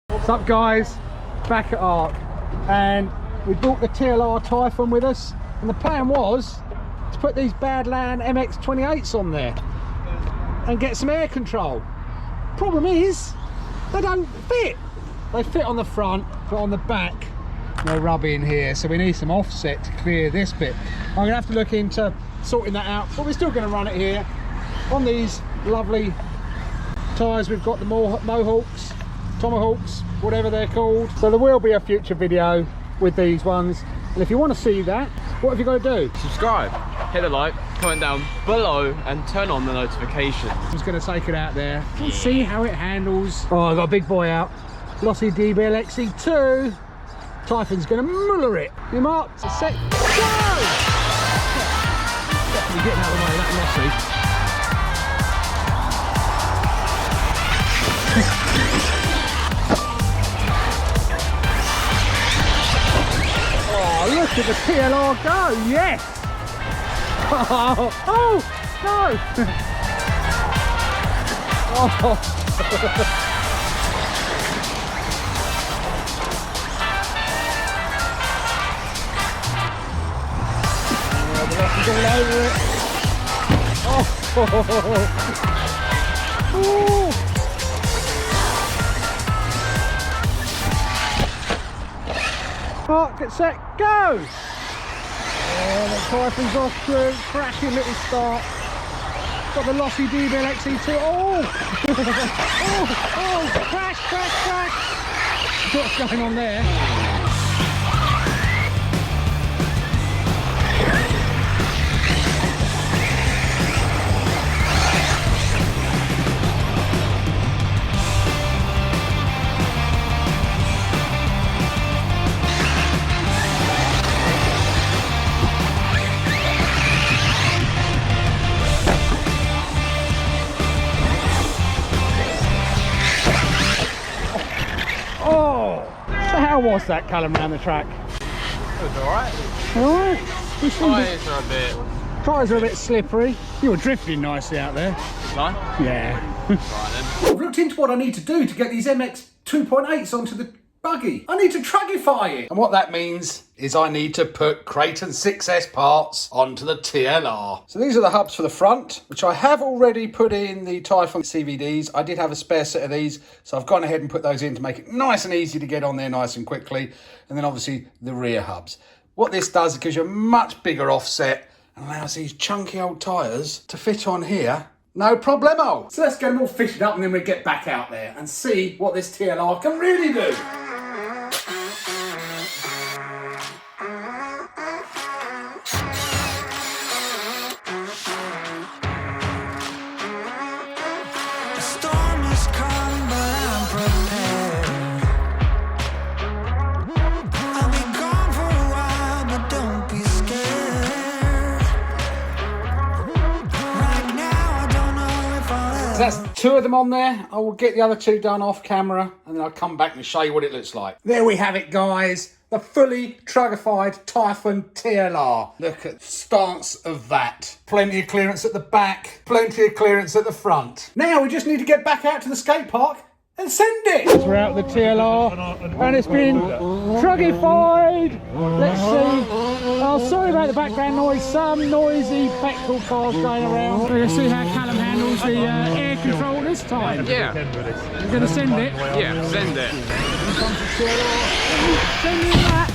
What's up guys, back at Arc, and we brought the TLR Typhon with us, and the plan was to put these Badland MX-28s on there and get some air control. Problem is, they don't fit. They fit on the front, but on the back they're rubbing here, so we need some offset to clear this bit. I'm gonna have to look into sorting that out, but we're still gonna run it here on these lovely tyres. We've got the Mohawks, Tomahawks, whatever they're called. So there will be a future video with these ones, and if you want to see that, what have you got to do? Subscribe, hit the like, comment down below and turn on the notifications. I'm just going to take it out there and see how it handles. Oh, I've got a big boy out, Lossy DBL XE2. Typhon's going to muller it. You mark, it's a sec, go! Definitely getting out of the way of that Lossy. Oh, look at the TLR go, yes! Oh, oh no! Oh. The Lossy's all over it. Oh. Ooh. Mark, get set, go! Oh, the Typhon's off to a cracking little start. Got the Lossy DBL XE2. Oh! Oh! Crash, crash, crash! What's going on there? How was that, Callum, around the track? It was alright. Alright? Tyres are a bit slippery. You were drifting nicely out there. No? Yeah. I've looked into what I need to do to get these MX 2.8s onto the buggy. I need to Trugify it. And what that means is I need to put Creighton 6S parts onto the TLR. So these are the hubs for the front, which I have already put in the Typhon CVDs. I did have a spare set of these, so I've gone ahead and put those in to make it nice and easy to get on there nice and quickly. And then obviously the rear hubs. What this does, it gives you a much bigger offset and allows these chunky old tyres to fit on here. No problemo. So let's get them all fitted up and then we'll get back out there and see what this TLR can really do. So that's two of them on there. I will get the other two done off camera and then I'll come back and show you what it looks like. There we have it, guys. The fully Truggified Typhon TLR. Look at the stance of that. Plenty of clearance at the back, plenty of clearance at the front. Now we just need to get back out to the skate park and send it. We're out the TLR and it's been Truggified. Let's see. Oh, sorry about the background noise. Some noisy petrol cars going around. We're going to see how Callum handles the air control this time. Yeah. You're going to send it? Yeah, send it. Send me that.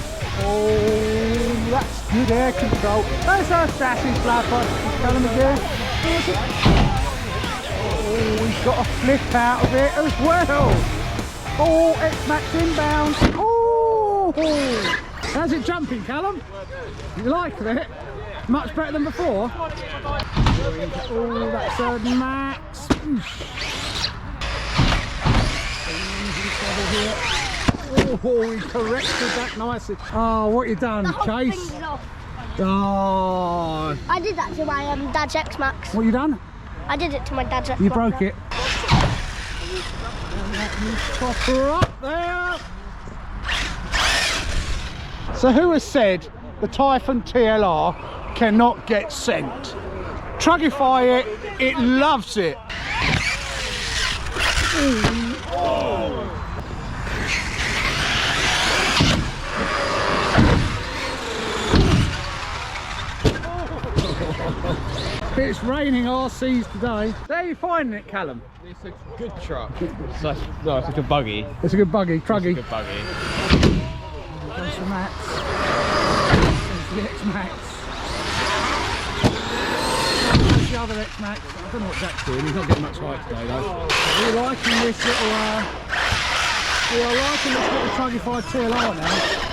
Oh, that's good air control. That's our chassis flapper. Callum again. Oh, he's got a flip out of it as well. Oh, X-Max inbound. Oh, how's it jumping, Callum? You like it? Much better than before. Oh, that's a Max. Oh, he corrected that nicely. Oh, what you done, Chase? Oh, I did that to my dad's X-Max. what you done? I did it to my dad's X-Max. You broke it. Pop her up there. So who has said the Typhon TLR cannot get sent? Trugify it, it loves it. It's raining RCs today. How are you finding it, Callum? It's a good truck. It's like, no, it's like a buggy. It's a good buggy, Truggy. It's a good buggy. There's the Max. There's the X-Max. There's the other X-Max. I don't know what Jack's doing. He's not getting much height today, though. We're liking this little, we are liking this little Truggified TLR now.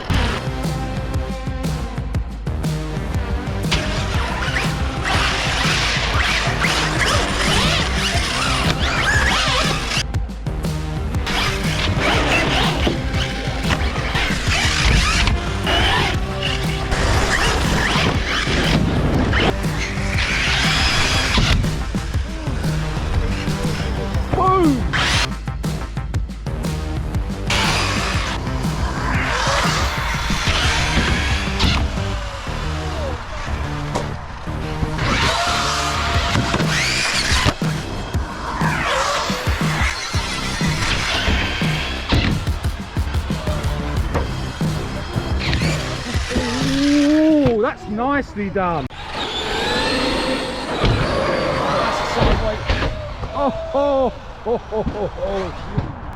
That's nicely done.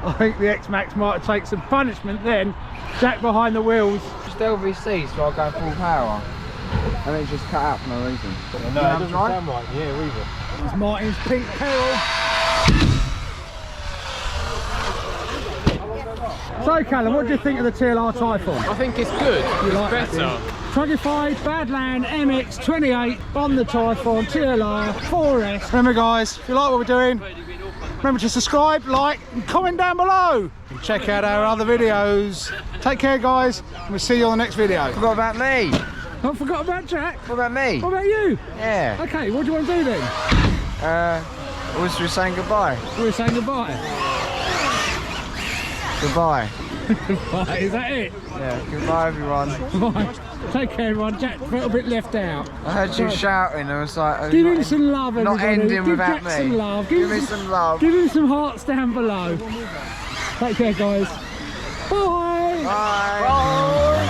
I think the X-Max might have taken some punishment then. Jack behind the wheels. Just LVC, so I go full power. And it's just cut out for no reason. No, it doesn't sound right. Yeah, either. It's Martin's pink peril. So Callum, what do you think of the TLR Typhon? I think it's good. You It's like that, better. Truggified, Badland, MX28 on the Typhon TLR 4S. Remember guys, if you like what we're doing, remember to subscribe, like and comment down below. And check out our other videos. Take care guys, and we'll see you on the next video. Forgot about me. I forgot about Jack. What about me? What about you? Yeah. Okay, what do you want to do then? Was we saying goodbye? We're saying goodbye. Goodbye. Goodbye, is that it? Yeah, goodbye everyone. Right. Take care everyone, Jack's a little bit left out. I heard you shouting, I was like... Give him some love everybody. Not ending Give without Jack me. some love. Give me some love. Give him some hearts down below. Take care guys. Bye. Bye. Bye.